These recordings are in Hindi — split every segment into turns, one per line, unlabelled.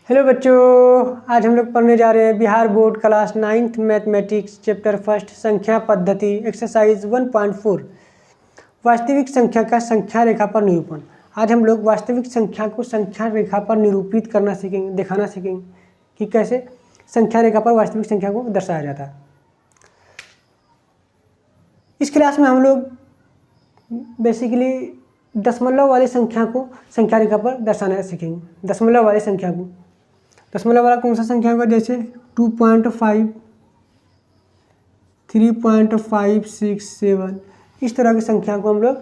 हेलो बच्चों, आज हम लोग पढ़ने जा रहे हैं Bihar board class 9th mathematics chapter first संख्या पद्धति एक्सरसाइज 1.4 वास्तविक संख्या का संख्या रेखा पर निरूपण। आज हम लोग वास्तविक संख्या को संख्या रेखा पर निरूपित करना सीखेंगे, दिखाना सीखेंगे कि कैसे संख्या रेखा पर वास्तविक संख्या को दर्शाया जाता है। इस क्लास में हम लोग बेसिकली दशमलव वाली संख्या को संख्या रेखा पर दर्शाना सीखेंगे। दशमलव वाली संख्या को, दशमलव वाला कौन सा संख्या होगा, जैसे 2.5, 3.567, इस तरह की संख्या को हम लोग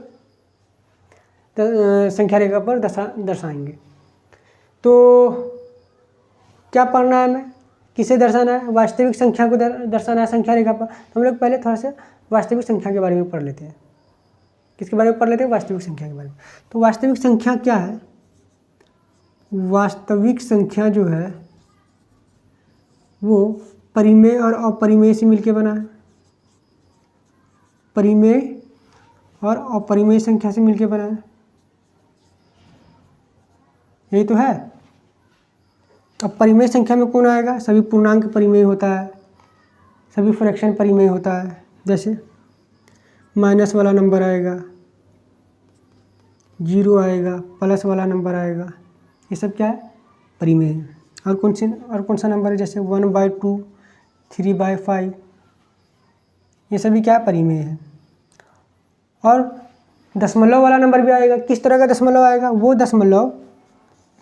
संख्या रेखा पर दर्शाएंगे। तो क्या पढ़ना है हमें, किसे दर्शाना है, वास्तविक संख्या को दर्शाना है संख्या रेखा पर। तो हम लोग पहले थोड़ा सा वास्तविक संख्या के बारे में पढ़ लेते हैं। किसके बारे में पढ़ लेते हैं, वास्तविक संख्या के बारे में। तो वास्तविक संख्या क्या है, वास्तविक संख्या जो है वो परिमेय और अपरिमेय से मिलके बना है। परिमेय और अपरिमेय संख्या से मिलके बना है, यही तो है। अब परिमेय संख्या में कौन आएगा, सभी पूर्णांक परिमेय होता है, सभी फ्रैक्शन परिमेय होता है। जैसे माइनस वाला नंबर आएगा, जीरो आएगा, प्लस वाला नंबर आएगा, ये सब क्या है, परिमेय है। और कौन सा नंबर है, जैसे 1/2, 3/5, ये सभी क्या है, परिमेय है। और दशमलव वाला नंबर भी आएगा। किस तरह का दशमलव आएगा, वो दशमलव,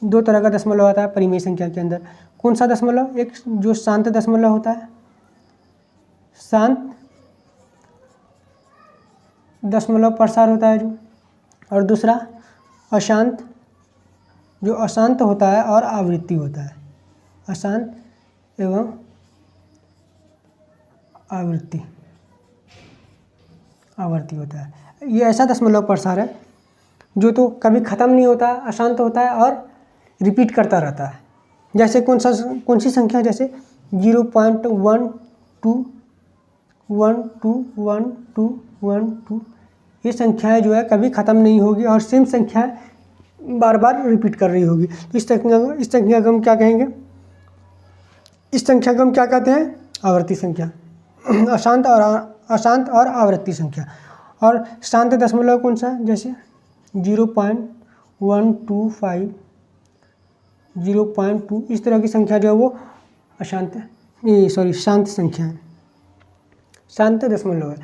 दो तरह का दशमलव आता है परिमेय संख्या के अंदर। कौन सा दशमलव, एक जो शांत दशमलव होता है, शांत दशमलव प्रसार होता है जो, और दूसरा अशांत, जो अशांत होता है और आवृत्ति होता है, अशांत एवं आवर्ती होता है। ये ऐसा दशमलव प्रसार है जो तो कभी ख़त्म नहीं होता, अशांत होता है और रिपीट करता रहता है। जैसे कौन सी संख्या, जैसे 0.12121212, ये संख्याएं जो है कभी ख़त्म नहीं होगी और सेम संख्या बार बार रिपीट कर रही होगी। तो इस संख्या को हम क्या कहेंगे, इस संख्या को हम क्या कहते हैं, आवर्ती संख्या। अशांत और आवर्ती संख्या। और शांत दशमलव कौन सा, जैसे 0.125, 0.2, इस तरह की संख्या जो है वो शांत संख्या है, शांत दशमलव है।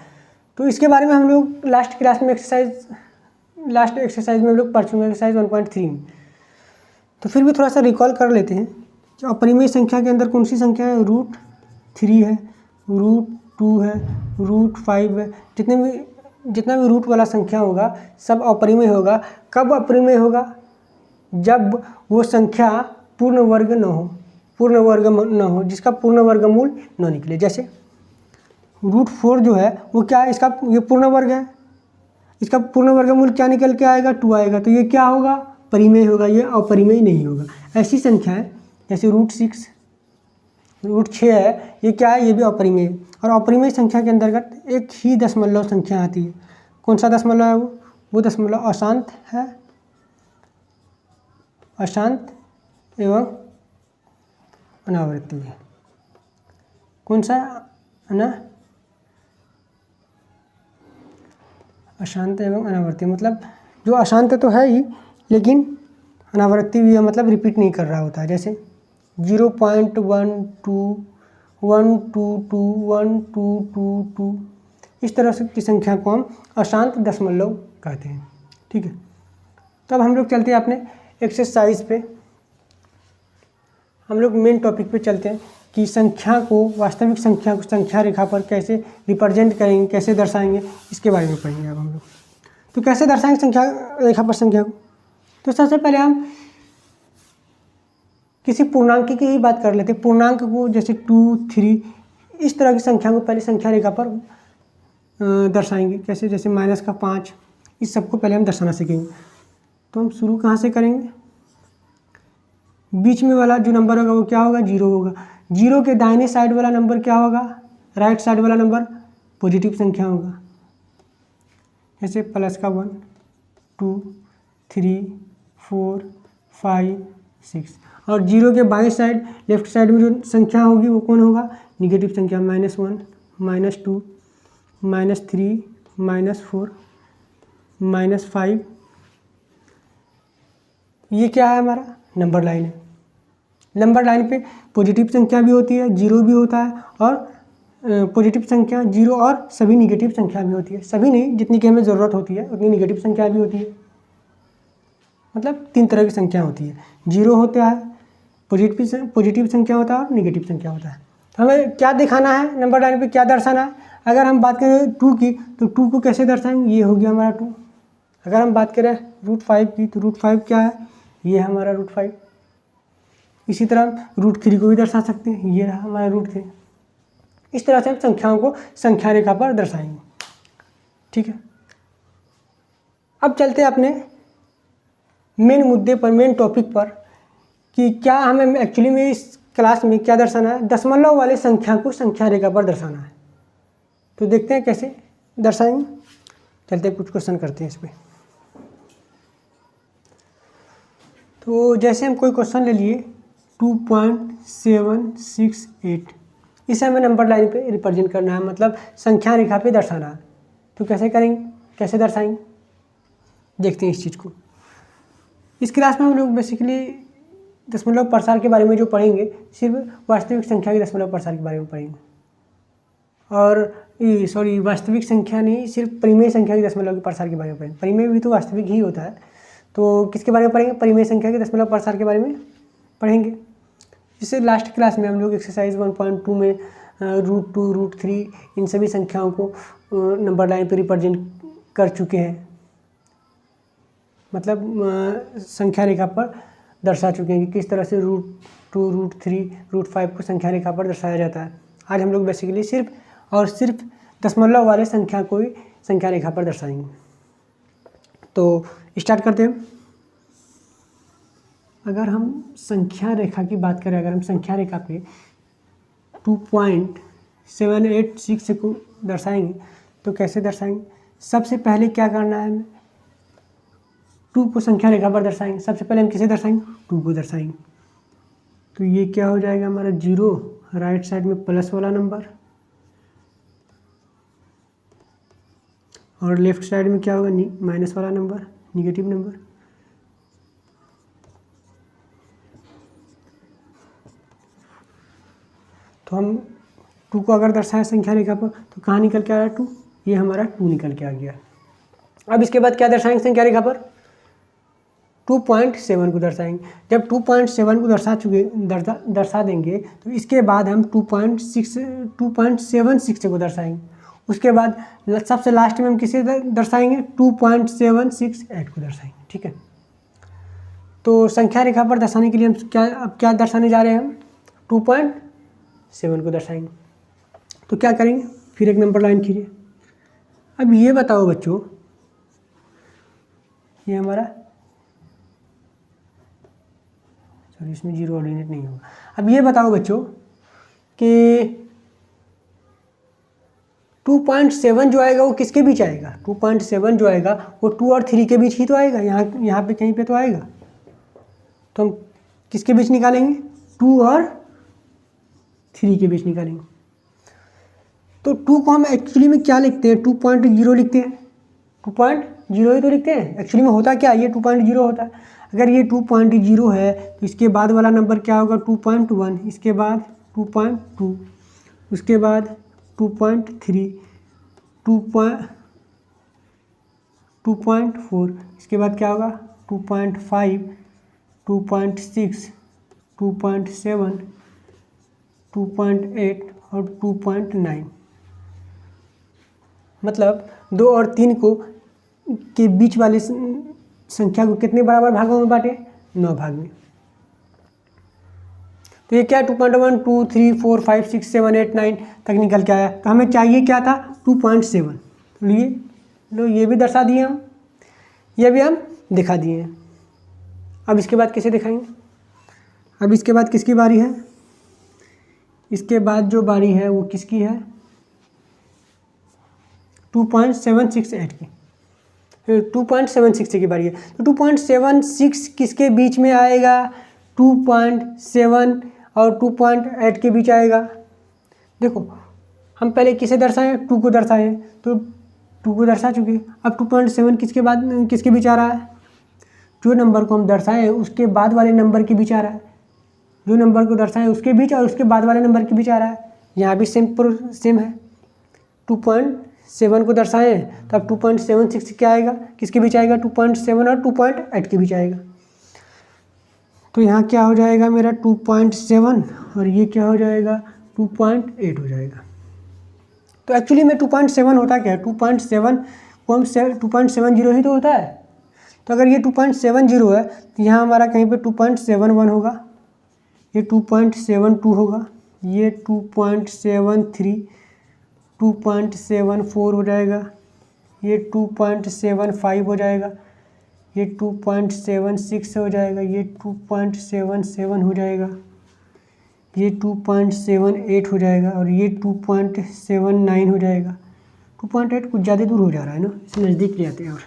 तो इसके बारे में हम लोग लास्ट क्लास में लास्ट एक्सरसाइज में हम लोग पढ़ चुके हैं, एक्सरसाइज 1.3 में। तो फिर भी थोड़ा सा रिकॉल कर लेते हैं। अपरिमेय संख्या के अंदर कौन सी संख्या है, √3 है, √2 है, √5 है। जितना भी रूट वाला संख्या होगा सब अपरिमेय होगा। कब अपरिमेय होगा, जब वो संख्या पूर्ण वर्ग न हो, जिसका पूर्ण वर्गमूल न निकले। जैसे √4 जो है वो क्या है, ये पूर्ण वर्ग है, इसका पूर्ण वर्गमूल क्या निकल के आएगा, 2 आएगा। तो ये क्या होगा, परिमेय होगा, ये अपरिमेय नहीं होगा। ऐसी संख्या है जैसे √6 है, ये क्या है, ये भी अपरिमेय है। और अपरिमेय संख्या के अंतर्गत एक ही दशमलव संख्या आती है। कौन सा दशमलव है वो दशमलव अशांत है, अशांत एवं अनावृत्ति है। कौन सा अशांत एवं अनावृत्ति, मतलब जो अशांत तो है ही लेकिन अनावृत्ति भी है, मतलब रिपीट नहीं कर रहा होता है। जैसे 0.12, 122, इस तरह से की संख्या को हम अशांत दशमलव कहते हैं। ठीक है, तो अब हम लोग चलते हैं अपने एक्सरसाइज पे। हम लोग मेन टॉपिक पे चलते हैं कि संख्या को, वास्तविक संख्या को संख्या रेखा पर कैसे रिप्रेजेंट करेंगे, कैसे दर्शाएंगे, इसके बारे में पढ़ेंगे अब हम लोग। तो कैसे दर्शाएंगे संख्या रेखा पर संख्या को, तो सबसे पहले हम किसी पूर्णांक की ही बात कर लेते हैं। पूर्णांक को जैसे 2, 3, इस तरह की संख्या को पहले संख्या रेखा पर दर्शाएंगे। कैसे, जैसे -5, इस सबको पहले हम दर्शाना सीखेंगे। तो हम शुरू कहाँ से करेंगे, बीच में वाला जो नंबर होगा वो क्या होगा, 0 होगा। 0 के दाहिने साइड वाला नंबर क्या होगा, राइट साइड वाला नंबर पॉजिटिव संख्या होगा। जैसे +1, 2, 3, 4, 5, 6। और 0 के बाएं साइड लेफ्ट साइड में जो संख्या होगी वो कौन होगा, निगेटिव संख्या, -1, -2, -3, -4, -5। ये क्या है, हमारा नंबर लाइन है। नंबर लाइन पे पॉजिटिव संख्या भी होती है, 0 भी होता है, और पॉजिटिव संख्या 0 और सभी निगेटिव संख्या भी होती है। सभी नहीं, जितनी की हमें ज़रूरत होती है उतनी निगेटिव संख्या भी होती है। मतलब 3 तरह की संख्या होती है, 0 होता है, पॉजिटिव संख्या होता है और निगेटिव संख्या होता है। तो हमें क्या दिखाना है, नंबर लाइन पे क्या दर्शाना है। अगर हम बात करें 2 की, तो 2 को कैसे दर्शाएंगे, ये हो गया हमारा 2। अगर हम बात करें √5 की, तो √5 क्या है, ये है हमारा √5। इसी तरह √3 को भी दर्शा सकते हैं, ये रहा हमारा √3। इस तरह से हम संख्याओं को संख्या रेखा पर दर्शाएंगे। ठीक है, अब चलते हैं अपने मेन मुद्दे पर, मेन टॉपिक पर, कि क्या हमें एक्चुअली में इस क्लास में क्या दर्शाना है, दशमलव वाले संख्या को संख्या रेखा पर दर्शाना है। तो देखते हैं कैसे दर्शाएंगे। चलते कुछ क्वेश्चन करते हैं इस पर। तो जैसे हम कोई क्वेश्चन ले लिए 2.768, इसे हमें नंबर लाइन पे रिप्रेजेंट करना है, मतलब संख्या रेखा पे दर्शाना है। तो कैसे करेंगे, कैसे दर्शाएंगे, देखते हैं इस चीज़ को। इस क्लास में हम लोग बेसिकली दशमलव प्रसार के बारे में जो पढ़ेंगे, सिर्फ वास्तविक संख्या के दशमलव प्रसार के बारे में पढ़ेंगे। और वास्तविक संख्या नहीं, सिर्फ परिमेय संख्या के दशमलव के प्रसार के बारे में पढ़ेंगे। परिमेय भी तो वास्तविक ही होता है। तो किसके बारे में पढ़ेंगे, परिमेय संख्या के दशमलव प्रसार के बारे में पढ़ेंगे। जिससे लास्ट क्लास में हम लोग एक्सरसाइज 1.2 में √2, √3 इन सभी संख्याओं को नंबर लाइन पर रिप्रेजेंट कर चुके हैं, मतलब संख्या रेखा पर दर्शा चुके हैं कि किस तरह से √2, √3, √5 को संख्या रेखा पर दर्शाया जाता है। आज हम लोग बेसिकली सिर्फ और सिर्फ दशमलव वाले संख्या को ही संख्या रेखा पर दर्शाएंगे। तो स्टार्ट करते हैं। अगर हम संख्या रेखा की बात करें, अगर हम संख्या रेखा पे 2.786 को दर्शाएंगे, तो कैसे दर्शाएंगे। सबसे पहले क्या करना है, हमें 2 को संख्या रेखा पर दर्शाएंगे। सबसे पहले हम किसे दर्शाएंगे, 2 को दर्शाएंगे। तो ये क्या हो जाएगा हमारा 0, राइट साइड में प्लस वाला नंबर, और लेफ्ट साइड में क्या होगा, माइनस वाला नंबर, निगेटिव नंबर। तो हम 2 को अगर दर्शाए संख्या रेखा पर, तो कहाँ निकल के आ रहा है 2, ये हमारा 2 निकल के आ गया। अब इसके बाद क्या दर्शाएंगे संख्या रेखा पर, 2.7 को दर्शाएंगे। जब 2.7 को दर्शा देंगे, तो इसके बाद हम 2.76 को दर्शाएंगे। उसके बाद सबसे लास्ट में हम किसे दर्शाएंगे, 2.768 को दर्शाएंगे। ठीक है, तो संख्या रेखा पर दर्शाने के लिए हम क्या दर्शाने जा रहे हैं, हम 2.7 को दर्शाएंगे। तो क्या करेंगे, फिर एक नंबर लाइन खींचिए। अब ये बताओ बच्चों, ये हमारा, सॉरी इसमें 0 ऑर्डिनेट नहीं होगा। अब ये बताओ बच्चों कि 2.7 जो आएगा वो किसके बीच आएगा, 2.7 जो आएगा वो 2 और 3 के बीच ही तो आएगा, यहाँ पे कहीं पे तो आएगा। तो हम किसके बीच निकालेंगे, 2 और 3 के बीच निकालेंगे। तो 2 को हम एक्चुअली में क्या लिखते हैं, 2.0 लिखते हैं। 2.0 ही तो लिखते हैं, एक्चुअली में होता क्या, ये 2.0 होता है। अगर ये 2.0 है तो इसके बाद वाला नंबर क्या होगा, 2.1, इसके बाद 2.2, उसके बाद 2.3, 2.4, इसके बाद क्या होगा 2.5, 2.6, 2.7, 2.8 और 2.9। मतलब 2 और 3 को के बीच वाले संख्या को कितने बराबर भागों में बांटे, 9 भाग में। तो ये क्या 2.1, 2, 3, 4, 5, 6, 7, 8, 9 तक निकल के आया। तो हमें चाहिए क्या था, 2.7। तो लो ये भी दर्शा दिए हम, ये भी हम दिखा दिए हैं। अब इसके बाद किसे दिखाएंगे, अब इसके बाद किसकी बारी है, इसके बाद जो बारी है वो किसकी है, 2.768 की। 2.76 की बारी है। तो 2.76 किसके बीच में आएगा, 2.7 और 2.8 के बीच आएगा। देखो हम पहले किसे दर्शाएं, 2 को दर्शाएं, तो 2 को दर्शा चुके। अब 2.7 किसके बाद किसके बीच आ रहा है, जो नंबर को हम दर्शाएं उसके बाद वाले नंबर के बीच आ रहा है, जो नंबर को दर्शाएं उसके बीच और उसके बाद वाले नंबर के बीच आ रहा है। यहाँ भी सेम है, 2.7 को दर्शाएं तो अब 2.76 क्या आएगा, किसके बीच आएगा, 2.7 और 2.8 के बीच आएगा। तो यहाँ क्या हो जाएगा मेरा 2.7 और ये क्या हो जाएगा 2.8 हो जाएगा। तो एक्चुअली में 2.7 होता क्या है, 2.7 को हम 2.70 ही तो होता है। तो अगर ये 2.70 है तो यहाँ हमारा कहीं पे 2.71 होगा, ये 2.72 होगा, ये 2.73, 2.74 हो जाएगा, ये 2.75 हो जाएगा, ये 2.76 हो जाएगा, ये 2.77 हो जाएगा, ये 2.78 हो जाएगा और ये 2.79 हो जाएगा। 2.8 कुछ ज़्यादा दूर हो जा रहा है ना, इसे नज़दीक ले आते हैं और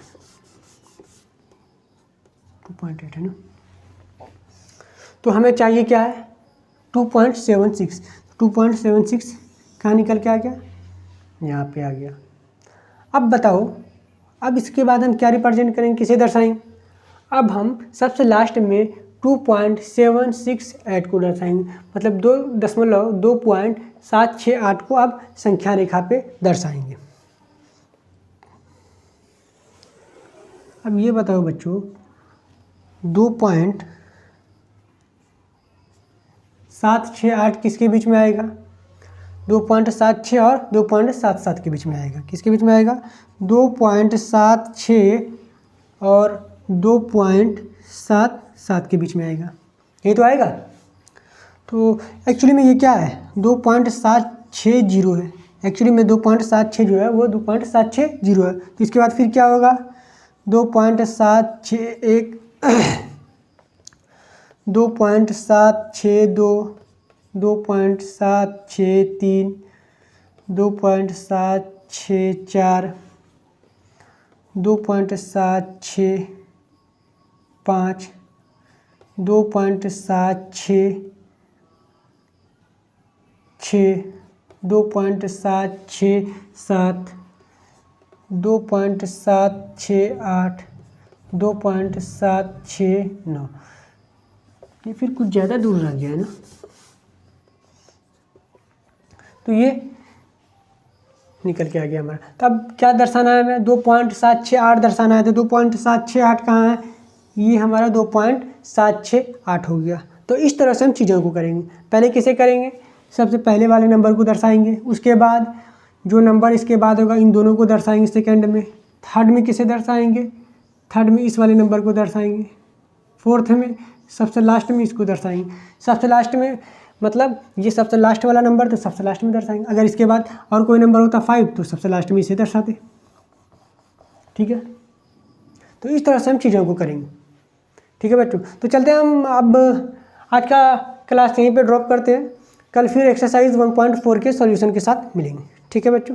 2.8 है ना। तो हमें चाहिए क्या है 2.76। 2.76 कहाँ निकल के आ गया, यहाँ पे आ गया। अब बताओ, अब इसके बाद हम क्या रिप्रेजेंट करेंगे, किसे दर्शाएंगे। अब हम सबसे लास्ट में 2.768 को दर्शाएंगे, मतलब 2.768 को अब संख्या रेखा पे दर्शाएंगे। अब ये बताओ बच्चों, 2.768 किसके बीच में आएगा, 2.76 और 2.77 के बीच में आएगा। किसके बीच में आएगा, 2.76 और 2.77 के बीच में आएगा, यही तो आएगा। तो एक्चुअली में ये क्या है 2.760 है, एक्चुअली में 2.76 जो है वो 2.760 है। तो इसके बाद फिर क्या होगा 2.761 2.762 2.763 2.764 2.765 2.766 2.767 2.768 2.769। ये फिर कुछ ज़्यादा दूर रह गया है ना। तो ये निकल के आ गया हमारा। तो अब क्या दर्शाना है हमें, 2.768 दर्शाना है। तो 2.768 कहाँ है, ये हमारा 2.768 हो गया। तो इस तरह से हम चीज़ों को करेंगे। पहले किसे करेंगे, सबसे पहले वाले नंबर को दर्शाएंगे, उसके बाद जो नंबर इसके बाद होगा इन दोनों को दर्शाएंगे सेकंड में, थर्ड में किसे दर्शाएंगे, थर्ड में इस वाले नंबर को दर्शाएंगे, फोर्थ में सबसे लास्ट में इसको दर्शाएंगे। सबसे लास्ट में मतलब ये सबसे लास्ट वाला नंबर तो सबसे लास्ट में दर्शाएंगे। अगर इसके बाद और कोई नंबर होता 5 तो सबसे लास्ट में इसे दर्शाते। ठीक है, तो इस तरह से हम चीज़ों को करेंगे। ठीक है बच्चों, तो चलते हैं हम अब आज का क्लास यहीं पे ड्रॉप करते हैं। कल फिर एक्सरसाइज 1.4 के सॉल्यूशन के साथ मिलेंगे। ठीक है बच्चों।